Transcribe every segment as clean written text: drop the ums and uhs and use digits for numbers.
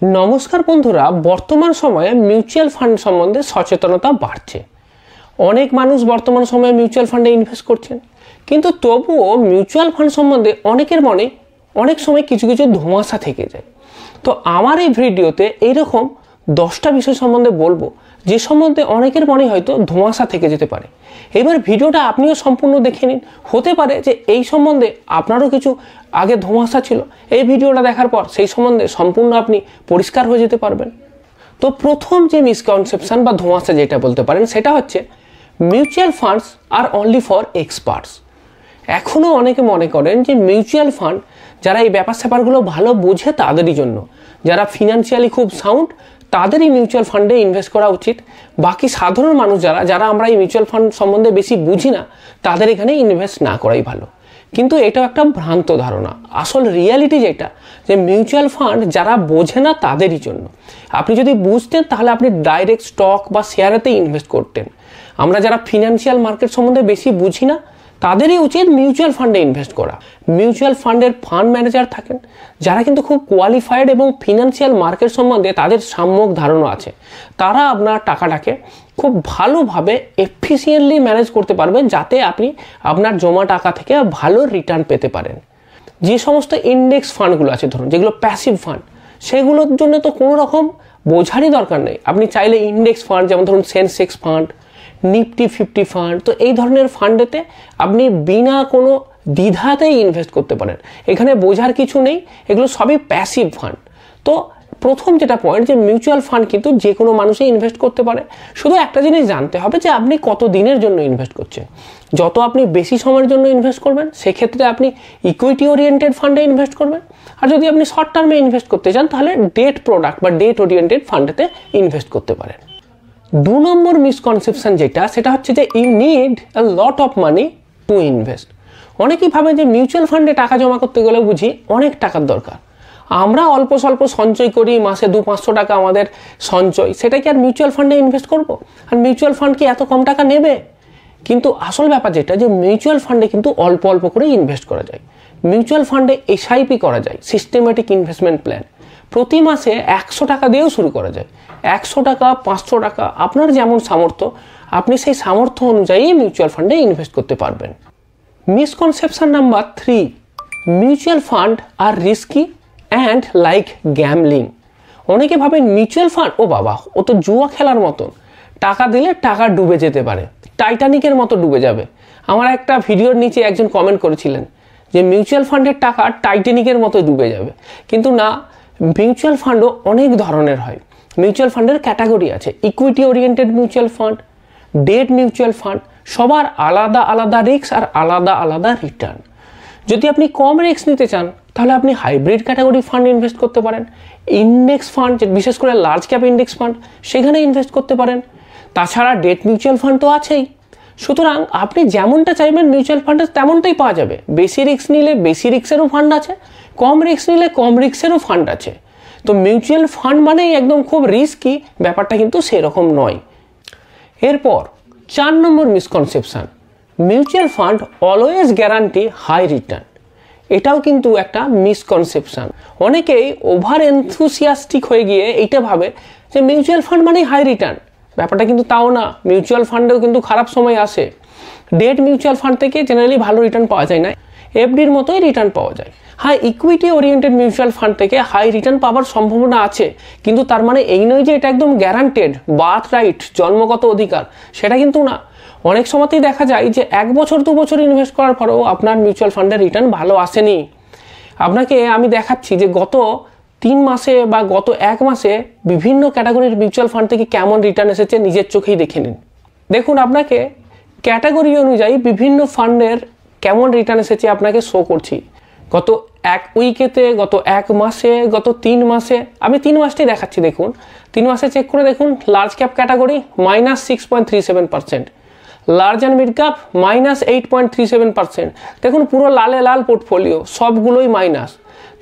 নমস্কার বন্ধুরা, বর্তমান সময়ে মিউচুয়াল ফান্ড সম্বন্ধে সচেতনতা বাড়ছে। অনেক মানুষ বর্তমান সময়ে মিউচুয়াল ফান্ডে ইনভেস্ট করছেন, কিন্তু তবুও মিউচুয়াল ফান্ড সম্বন্ধে অনেকের মনে অনেক সময় কিছু কিছু ধোঁয়াশা থেকে যায়। তো আমার এই ভিডিওতে এইরকম 10টা বিষয় সম্বন্ধে বলবো, যে সম্বন্ধে অনেকের মনে হয়তো ধোঁয়াশা থেকে যেতে পারে। এবার ভিডিওটা আপনিও সম্পূর্ণ দেখে নিন, হতে পারে যে এই সম্বন্ধে আপনারও কিছু আগে ধোঁয়াশা ছিল, এই ভিডিওটা দেখার পর সেই সম্বন্ধে সম্পূর্ণ আপনি পরিষ্কার হয়ে যেতে পারবেন। তো প্রথম যে মিসকনসেপশন বা ধোঁয়াশা যেটা বলতে পারেন, সেটা হচ্ছে mutual funds are only for experts. এখনও অনেকে মনে করেন যে মিউচুয়াল ফান্ড যারা এই ব্যাপার স্যাপারগুলো ভালো বোঝে তাদেরই জন্য, যারা ফিনান্সিয়ালি খুব সাউন্ড তাদেরই মিউচুয়াল ফান্ডে ইনভেস্ট করা উচিত। বাকি সাধারণ মানুষ যারা আমরা এই মিউচুয়াল ফান্ড সম্বন্ধে বেশি বুঝি না, তাদের এখানে ইনভেস্ট না করাই ভালো। কিন্তু এটাও একটা ভ্রান্ত ধারণা। আসল রিয়ালিটি যেটা, যে মিউচুয়াল ফান্ড যারা বোঝে না তাদেরই জন্য। আপনি যদি বুঝতেন তাহলে আপনি ডাইরেক্ট স্টক বা শেয়ারেতেই ইনভেস্ট করতেন। আমরা যারা ফিনান্সিয়াল মার্কেট সম্বন্ধে বেশি বুঝি না, তাদেরই উচিত মিউচুয়াল ফান্ডে ইনভেস্ট করা। মিউচুয়াল ফান্ডের ফান্ড ম্যানেজার থাকেন যারা কিন্তু খুব কোয়ালিফাইড এবং ফিনান্সিয়াল মার্কেট সম্বন্ধে তাদের সম্যক ধারণা আছে। তারা আপনার টাকাটাকে খুব ভালোভাবে এফিসিয়েন্টলি ম্যানেজ করতে পারবেন, যাতে আপনি আপনার জমা টাকা থেকে ভালো রিটার্ন পেতে পারেন। যে সমস্ত ইন্ডেক্স ফান্ডগুলো আছে, ধরুন যেগুলো প্যাসিভ ফান্ড, সেগুলোর জন্য তো কোনো রকম বোঝারই দরকার নেই। আপনি চাইলে ইন্ডেক্স ফান্ড, যেমন ধরুন সেন্সেক্স ফান্ড, নিফটি 50 ফান্ড, তো এই ধরনের ফান্ডেতে আপনি বিনা কোনো দ্বিধাতেই ইনভেস্ট করতে পারেন। এখানে বোঝার কিছু নেই, এগুলো সবই প্যাসিভ ফান্ড। তো প্রথম যেটা পয়েন্ট, যে মিউচুয়াল ফান্ড কিন্তু যে কোনো মানুষই ইনভেস্ট করতে পারে। শুধু একটা জিনিস জানতে হবে যে আপনি কত দিনের জন্য ইনভেস্ট করছেন। যত আপনি বেশি সময়ের জন্য ইনভেস্ট করবেন, সেক্ষেত্রে আপনি ইকুইটি ওরিয়েন্টেড ফান্ডে ইনভেস্ট করবেন। আর যদি আপনি শর্ট টার্মে ইনভেস্ট করতে চান, তাহলে ডেট প্রোডাক্ট বা ডেট ওরিয়েন্টেড ফান্ডেতে ইনভেস্ট করতে পারেন। 2 নম্বর মিসকনসেপশন যেটা, সেটা হচ্ছে যে you need a lot of money to invest. অনেকেই ভাবেন যে মিউচুয়াল ফান্ডে টাকা জমা করতে গেলে বুঝি অনেক টাকার দরকার। আমরা অল্প স্বল্প সঞ্চয় করি, মাসে 200-500 টাকা আমাদের সঞ্চয়, সেটা কি আর মিউচুয়াল ফান্ডে ইনভেস্ট করব? আর মিউচুয়াল ফান্ড কি এত কম টাকা নেবে? কিন্তু আসল ব্যাপার যেটা, যে মিউচুয়াল ফান্ডে কিন্তু অল্প অল্প করে ইনভেস্ট করা যায়। মিউচুয়াল ফান্ডে এসআইপি করা যায়, সিস্টেমেটিক ইনভেস্টমেন্ট প্ল্যান। প্রতি মাসে 100 টাকা দিয়েও শুরু করা যায়। 100 টাকা, 500 টাকা, আপনার যেমন সামর্থ্য, আপনি সেই সামর্থ্য অনুযায়ী মিউচুয়াল ফান্ডে ইনভেস্ট করতে পারবেন। Misconception number 3, mutual fund are risky and like gambling. অনেকে ভাবেন মিউচুয়াল ফান্ড, ও বাবা, ও তো জুয়া খেলার মতন, টাকা দিলে টাকা ডুবে যেতে পারে, টাইটানিকের মতো ডুবে যাবে। আমার একটা ভিডিওর নিচে একজন কমেন্ট করেছিলেন যে মিউচুয়াল ফান্ডের টাকা টাইটানিকের মতো ডুবে যাবে। কিন্তু না, মিউচুয়াল ফান্ডও অনেক ধরনের হয়। মিউচুয়াল ফান্ডের ক্যাটাগরি আছে, equity oriented mutual fund, date mutual fund. সবার আলাদা আলাদা রিস্ক আর আলাদা আলাদা রিটার্ন। যদি আপনি কম রিস্ক নিতে চান, তাহলে আপনি হাইব্রিড ক্যাটাগরি ফান্ড ইনভেস্ট করতে পারেন। ইন্ডেক্স ফান্ড, বিশেষ করে লার্জ ক্যাপ ইন্ডেক্স ফান্ড, সেখানে ইনভেস্ট করতে পারেন। তাছাড়া ডেট মিউচুয়াল ফান্ড তো আছেই। সুতরাং আপনি যেমনটা চাইবেন মিউচুয়াল ফান্ডে তেমনটাই পাওয়া যাবে। বেশি রিস্ক নিলে বেশি রিস্কেরও ফান্ড আছে, কম রিস্ক নিলে কম রিস্কেরও ফান্ড আছে। তো মিউচুয়াল ফান্ড মানেই একদম খুব রিস্কি, ব্যাপারটা কিন্তু সেরকম নয়। এরপর 4 number misconception, mutual fund always guarantee high return. এটাও কিন্তু একটা মিসকনসেপশন। অনেকেই ওভার এনথুসিয়াস্টিক হয়ে গিয়ে এইটা ভাবে যে মিউচুয়াল ফান্ড মানেই হাই রিটার্ন। ব্যাপারটা কিন্তু তাও না। মিউচুয়াল ফান্ডেও কিন্তু খারাপ সময় আসে। ডেট মিউচুয়াল ফান্ড থেকে জেনারেলি ভালো রিটার্ন পাওয়া যায় না, এফডির মতোই রিটার্ন পাওয়া যায়। হ্যাঁ, ইকুইটি ওরিয়েন্টেড মিউচুয়াল ফান্ড থেকে হাই রিটার্ন পাওয়ার সম্ভাবনা আছে, কিন্তু তার মানে এই নয় যে এটা একদম গ্যারান্টেড, বার্থ রাইট, জন্মগত অধিকার, সেটা কিন্তু না। অনেক সময়তেই দেখা যায় যে 1 বছর 2 বছর ইনভেস্ট করার পরেও আপনার মিউচুয়াল ফান্ডের রিটার্ন ভালো আসেনি। আপনাকে আমি দেখাচ্ছি যে গত 3 মাসে বা গত 1 মাসে বিভিন্ন ক্যাটাগরির মিউচুয়াল ফান্ড থেকে কেমন রিটার্ন এসেছে, নিজের চোখেই দেখে নিন। দেখুন, আপনাকে ক্যাটাগরি অনুযায়ী বিভিন্ন ফান্ডের কেমন রিটার্ন এসেছে আপনাকে শো করছি। গত 1 উইকেতে, গত 1 মাসে, গত 3 মাসে, আমি 3 মাসটাই দেখাচ্ছি। দেখুন, 3 মাসে চেক করে দেখুন। Large cap category -6.37%, large and mid cap -8.37%। দেখুন, পুরো লালে লাল পোর্টফোলিও, সবগুলোই মাইনাস।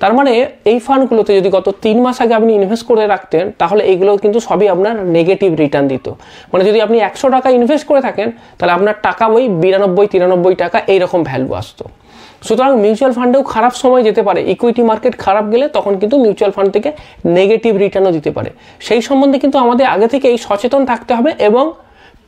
তার মানে এই ফান্ডগুলোতে যদি গত 3 মাস আগে আপনি ইনভেস্ট করে রাখতেন, তাহলে এইগুলো কিন্তু সবই আপনার নেগেটিভ রিটার্ন দিত। মানে যদি আপনি 100 টাকা ইনভেস্ট করে থাকেন, তাহলে আপনার টাকা ওই 92-93 টাকা এইরকম ভ্যালু আসতো। সুতরাং মিউচুয়াল ফান্ডেও খারাপ সময় যেতে পারে, ইকুইটি মার্কেট খারাপ গেলে তখন কিন্তু মিউচুয়াল ফান্ড থেকে নেগেটিভ রিটার্নও দিতে পারে। সেই সম্বন্ধে কিন্তু আমাদের আগে থেকে এই সচেতন থাকতে হবে এবং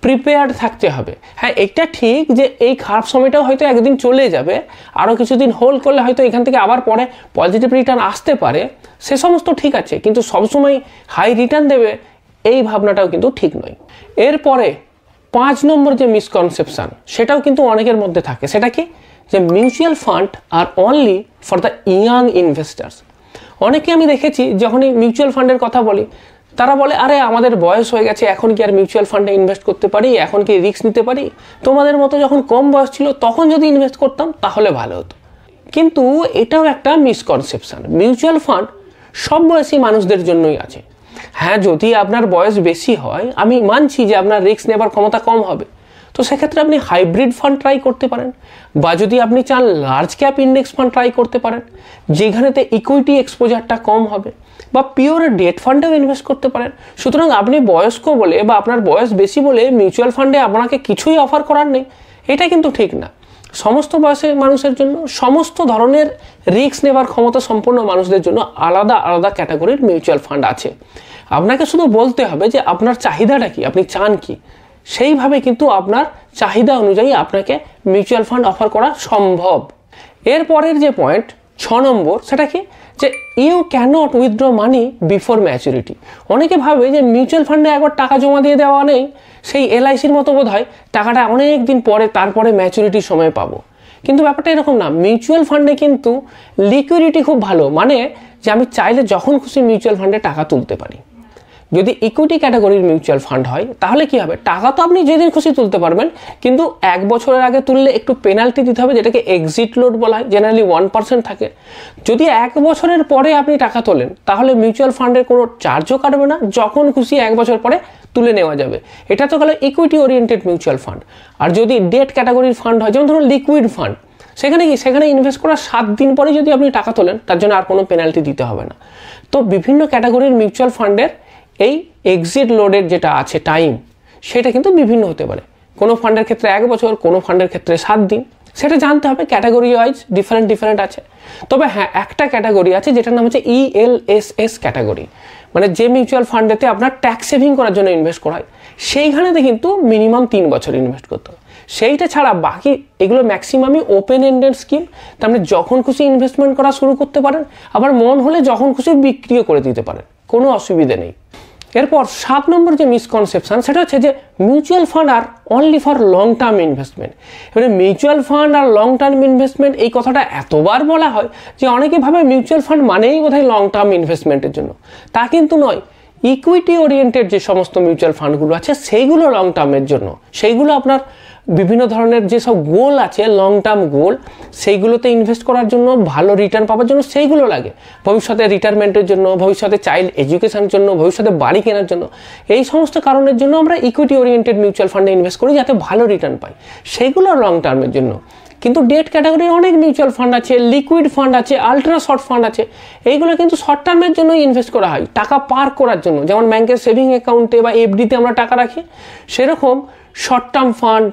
প্রিপেয়ার্ড থাকতে হবে। হ্যাঁ, এটা ঠিক যে এই খারাপ সময়টাও হয়তো একদিন চলে যাবে, আরও কিছুদিন হোল্ড করলে হয়তো এখান থেকে আবার পরে পজিটিভ রিটার্ন আসতে পারে, সে সমস্ত ঠিক আছে, কিন্তু সবসময় হাই রিটার্ন দেবে এই ভাবনাটাও কিন্তু ঠিক নয়। এরপরে 5 নম্বর যে মিসকনসেপশন সেটাও কিন্তু অনেকের মধ্যে থাকে, সেটা কি, যে mutual fund are only for the young investors. অনেকে আমি দেখেছি যখনই মিউচুয়াল ফান্ডের কথা বলি তারা বলে, আরে আমাদের বয়স হয়ে গেছে, এখন কি আর মিউচুয়াল ফান্ডে ইনভেস্ট করতে পারি, এখন কি রিস্ক নিতে পারি, তোমাদের মতো যখন কম বয়স ছিল তখন যদি ইনভেস্ট করতাম তাহলে ভালো হতো। কিন্তু এটাও একটা মিসকনসেপশন। মিউচুয়াল ফান্ড সব বয়সী মানুষদের জন্যই আছে। হ্যাঁ, যদি আপনার বয়স বেশি হয়, আমি মানছি যে আপনার রিস্ক নেবার ক্ষমতা কম হবে, তো সেক্ষেত্রে আপনি হাইব্রিড ফান্ড ট্রাই করতে পারেন, বা যদি আপনি চান large cap index fund try করতে পারেন যেখানেতে ইকুইটি এক্সপোজারটা কম হবে, বা পিওর ডেট ফান্ডেও ইনভেস্ট করতে পারেন। সুতরাং আপনি বয়স্ক বলে বা আপনার বয়স বেশি বলে মিউচুয়াল ফান্ডে আপনাকে কিছুই অফার করার নেই, এটা কিন্তু ঠিক না। সমস্ত বয়সের মানুষের জন্য, সমস্ত ধরনের রিস্ক নেবার ক্ষমতা সম্পন্ন মানুষদের জন্য আলাদা আলাদা ক্যাটাগরির মিউচুয়াল ফান্ড আছে। আপনাকে শুধু বলতে হবে যে আপনার চাহিদাটা কি, আপনি চান কি, সেইভাবে কিন্তু আপনার চাহিদা অনুযায়ী আপনাকে মিউচুয়াল ফান্ড অফার করা সম্ভব। এরপরের যে পয়েন্ট 6 নম্বর, সেটা কি, যে you can't withdraw money before maturity. অনেকে ভাবে যে মিউচুয়াল ফান্ডে একবার টাকা জমা দিয়ে দেওয়া নেই, সেই LICর মতো বোধ হয় টাকাটা অনেক দিন পরে তারপরে ম্যাচুরিটির সময় পাবো, কিন্তু ব্যাপারটা এরকম না। মিউচুয়াল ফান্ডে কিন্তু লিকুইডিটি খুব ভালো, মানে যে আমি চাইলে যখন খুশি মিউচুয়াল ফান্ডে টাকা তুলতে পারি। যদি ইকুইটি ক্যাটাগরির মিউচুয়াল ফান্ড হয় তাহলে কি হবে, টাকা তো আপনি যেদিন খুশি তুলতে পারবেন, কিন্তু 1 বছরের আগে তুললে একটু পেনাল্টি দিতে হবে, যেটাকে এক্সিট লোড বলা হয়, জেনারেলি 1% থাকে। যদি 1 বছরের পরে আপনি টাকা তোলেন তাহলে মিউচুয়াল ফান্ডের কোনো চার্জও কাটবে না, যখন খুশি 1 বছর পরে তুলে নেওয়া যাবে। এটা তো গেল ইকুইটি ওরিয়েন্টেড মিউচুয়াল ফান্ড। আর যদি ডেট ক্যাটাগরির ফান্ড হয়, যেমন ধরুন লিকুইড ফান্ড, সেখানে কি, সেখানে ইনভেস্ট করার 7 দিন পরে যদি আপনি টাকা তোলেন তার জন্য আর কোনো পেনাল্টি দিতে হবে না। তো বিভিন্ন ক্যাটাগরির মিউচুয়াল ফান্ডের এই এক্সিট লোডের যেটা আছে টাইম, সেটা কিন্তু বিভিন্ন হতে পারে। কোনো ফান্ডের ক্ষেত্রে 1 বছর, কোনো ফান্ডের ক্ষেত্রে 7 দিন, সেটা জানতে হবে, ক্যাটাগরি ওয়াইজ ডিফারেন্ট আছে। তবে হ্যাঁ, একটা ক্যাটাগরি আছে যেটার নাম হচ্ছে ELSS ক্যাটাগরি, মানে যে মিউচুয়াল ফান্ডেতে আপনার ট্যাক্স সেভিং করার জন্য ইনভেস্ট করা হয়, সেইখানেতে কিন্তু মিনিমাম 3 বছর ইনভেস্ট করতে হবে। সেইটা ছাড়া বাকি এগুলো ম্যাক্সিমামই ওপেন এন্ডেড স্কিম, তার মানে যখন খুশি ইনভেস্টমেন্ট করা শুরু করতে পারেন, আবার মন হলে যখন খুশি বিক্রিও করে দিতে পারেন, কোনো অসুবিধা নেই। এরপর 7 নম্বর যে মিসকনসেপশন, সেটা হচ্ছে যে mutual fund are only for long term investment. এবারে মিউচুয়াল ফান্ড আর লং টার্ম ইনভেস্টমেন্ট এই কথাটা এতবার বলা হয় যে অনেকে ভাবে মিউচুয়াল ফান্ড মানেই বোধহয় লং টার্ম ইনভেস্টমেন্টের জন্য, তা কিন্তু নয়। ইকুইটি ওরিয়েন্টেড যে সমস্ত মিউচুয়াল ফান্ডগুলো আছে সেইগুলো লং টার্মের জন্য, সেইগুলো আপনার বিভিন্ন ধরনের যেসব গোল আছে, লং টার্ম গোল, সেইগুলোতে ইনভেস্ট করার জন্য, ভালো রিটার্ন পাওয়ার জন্য সেইগুলো লাগে, ভবিষ্যতে রিটায়ারমেন্টের জন্য, ভবিষ্যতে চাইল্ড এডুকেশনের জন্য, ভবিষ্যতে বাড়ি কেনার জন্য, এই সমস্ত কারণের জন্য আমরা ইকুইটি ওরিয়েন্টেড মিউচুয়াল ফান্ডে ইনভেস্ট করি যাতে ভালো রিটার্ন পাই, সেইগুলো লং টার্মের জন্য। কিন্তু ডেট ক্যাটাগরির অনেক মিউচুয়াল ফান্ড আছে, লিকুইড ফান্ড আছে, আলট্রা শর্ট ফান্ড আছে, এইগুলো কিন্তু শর্ট টার্মের জন্য ইনভেস্ট করা হয়, টাকা পার্ক করার জন্য। যেমন ব্যাংকের সেভিং অ্যাকাউন্টে বা FDতে আমরা টাকা রাখি, সেরকম short term fund,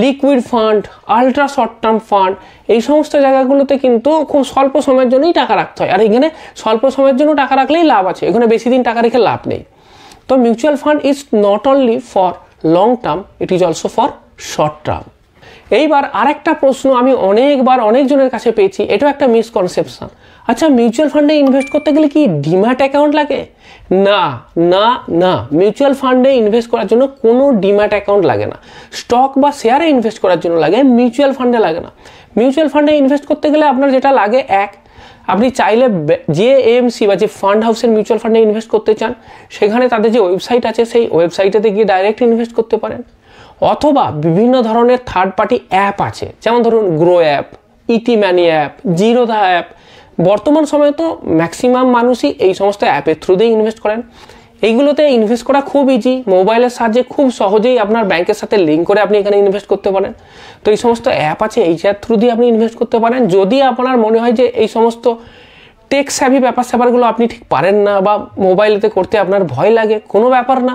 liquid fund, ultra short term fund, এই সমস্ত জায়গাগুলোতে কিন্তু খুব স্বল্প সময়ের জন্যই টাকা রাখতে হয়। আর এখানে স্বল্প সময়ের জন্য টাকা রাখলেই লাভ আছে, এখানে বেশি দিন টাকা রেখে লাভ নেই। তো mutual fund is not only for long term, it is also for short term. এইবার আরেকটা প্রশ্ন আমি অনেকবার অনেকজনের কাছে পেয়েছি, এটাও একটা মিসকনসেপশন। আচ্ছা, মিউচুয়াল ফান্ডে ইনভেস্ট করতে গেলে কি ডিম্যাট অ্যাকাউন্ট লাগে? না না না, মিউচুয়াল ফান্ডে ইনভেস্ট করার জন্য কোনো ডিম্যাট অ্যাকাউন্ট লাগে না। স্টক বা শেয়ারে ইনভেস্ট করার জন্য লাগে, মিউচুয়াল ফান্ডে লাগে না। মিউচুয়াল ফান্ডে ইনভেস্ট করতে গেলে আপনার যেটা লাগে, আপনি চাইলে যে AMC বা যে ফান্ড হাউসের মিউচুয়াল ফান্ডে ইনভেস্ট করতে চান, সেখানে তাদের যে ওয়েবসাইট আছে সেই ওয়েবসাইটেতে গিয়ে ডাইরেক্ট ইনভেস্ট করতে পারেন, অথবা বিভিন্ন ধরনের থার্ড পার্টি অ্যাপ আছে, যেমন ধরুন গ্রো অ্যাপ, ইটি মানি অ্যাপ, জিরোধা অ্যাপ। বর্তমান সময়ে তো ম্যাক্সিমাম মানুষই এই সমস্ত অ্যাপের থ্রুতেই ইনভেস্ট করেন। এইগুলোতে ইনভেস্ট করা খুব ইজি, মোবাইলের সাহায্যে খুব সহজেই আপনার ব্যাংকের সাথে লিঙ্ক করে আপনি এখানে ইনভেস্ট করতে পারেন। তো এই সমস্ত অ্যাপ আছে, এই থ্রু দিয়ে আপনি ইনভেস্ট করতে পারেন। যদি আপনার মনে হয় যে এই সমস্ত টেক স্যাভি ব্যাপারগুলো আপনি ঠিক পারেন না বা মোবাইলেতে করতে আপনার ভয় লাগে, কোনো ব্যাপার না,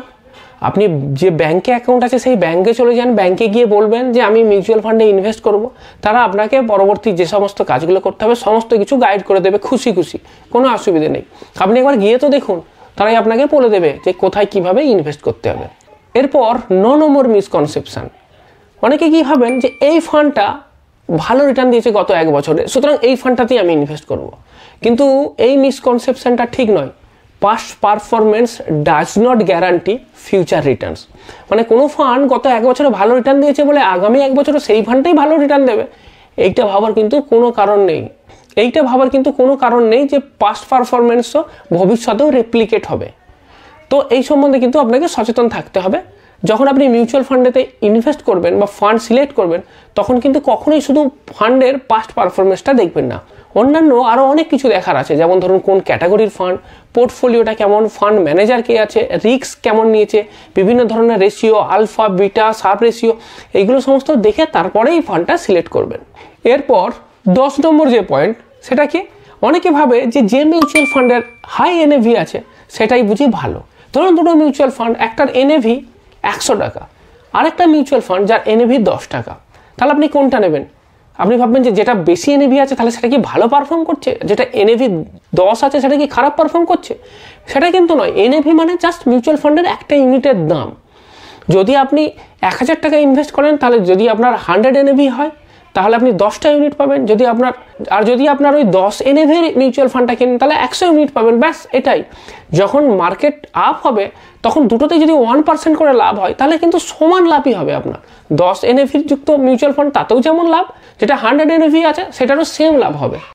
আপনি যে ব্যাংকে অ্যাকাউন্ট আছে সেই ব্যাংকে চলে যান, ব্যাংকে গিয়ে বলবেন যে আমি মিউচুয়াল ফান্ডে ইনভেস্ট করব। তারা আপনাকে পরবর্তী যে সমস্ত কাজগুলো করতে হবে সমস্ত কিছু গাইড করে দেবে খুশি খুশি, কোনো অসুবিধে নেই। আপনি একবার গিয়ে তো দেখুন, তারাই আপনাকে বলে দেবে যে কোথায় কিভাবে ইনভেস্ট করতে হবে। এরপর 9 নম্বর মিসকনসেপশন, অনেকে কি ভাবেন যে এই ফান্ডটা ভালো রিটার্ন দিয়েছে গত 1 বছরে, সুতরাং এই ফান্ডটাতেই আমি ইনভেস্ট করব। কিন্তু এই মিসকনসেপশনটা ঠিক নয়। Past performance does not guarantee future Returns. মানে কোনো ফান্ড গত 1 বছরে ভালো রিটার্ন দিয়েছে বলে আগামী 1 বছরে সেই ফান্ডটাই ভালো রিটার্ন দেবে, এইটা ভাবার কিন্তু কোনো কারণ নেই যে পাস্ট পারফরমেন্সও ভবিষ্যতেও রেপ্লিকেট হবে। তো এই সম্বন্ধে কিন্তু আপনাকে সচেতন থাকতে হবে। যখন আপনি মিউচুয়াল ফান্ডেতে ইনভেস্ট করবেন বা ফান্ড সিলেক্ট করবেন, তখন কিন্তু কখনোই শুধু ফান্ডের পাস্ট পারফরমেন্সটা দেখবেন না, অন্যান্য আরও অনেক কিছু দেখার আছে। যেমন ধরুন কোন ক্যাটাগরির ফান্ড, পোর্টফোলিওটা কেমন, ফান্ড ম্যানেজার কে আছে, রিস্ক কেমন নিয়েছে, বিভিন্ন ধরনের ratio, alpha beta sub ratio, এইগুলো সমস্ত দেখে তারপরেই ফান্ডটা সিলেক্ট করবেন। এরপর 10 নম্বর যে পয়েন্ট, সেটা কি, অনেকে ভাবে যে মিউচুয়াল ফান্ডের হাই এনএভি আছে সেটাই বুঝি ভালো। ধরুন দুটো মিউচুয়াল ফান্ড, একটার এনএভি 100 টাকা, আরেকটা মিউচুয়াল ফান্ড যার এনএভি 10 টাকা, তাহলে আপনি কোনটা নেবেন? আপনি ভাববেন যে যেটা বেশি এনএভি আছে তাহলে সেটা কি ভালো পারফর্ম করছে, যেটা এনএভি 10 আছে সেটা কি খারাপ পারফর্ম করছে? সেটা কিন্তু নয়। এনএভি মানে জাস্ট মিউচুয়াল ফান্ডের একটা ইউনিটের দাম। যদি আপনি 1000 টাকা ইনভেস্ট করেন, তাহলে যদি আপনার 100 এনএভি হয় তাহলে আপনি 10টা ইউনিট পাবেন। যদি আপনার ওই 10 এনএভির মিউচুয়াল ফান্ডটা কিনেন তাহলে 100 ইউনিট পাবেন, ব্যাস এটাই। যখন মার্কেট আপ হবে তখন দুটোতে যদি 1% করে লাভ হয় তাহলে কিন্তু সমান লাভই হবে আপনার। 10 এনএভি যুক্ত মিউচুয়াল ফান্ড তাতেও যেমন লাভ, যেটা 100 এনএভি আছে সেটারও সেম লাভ হবে।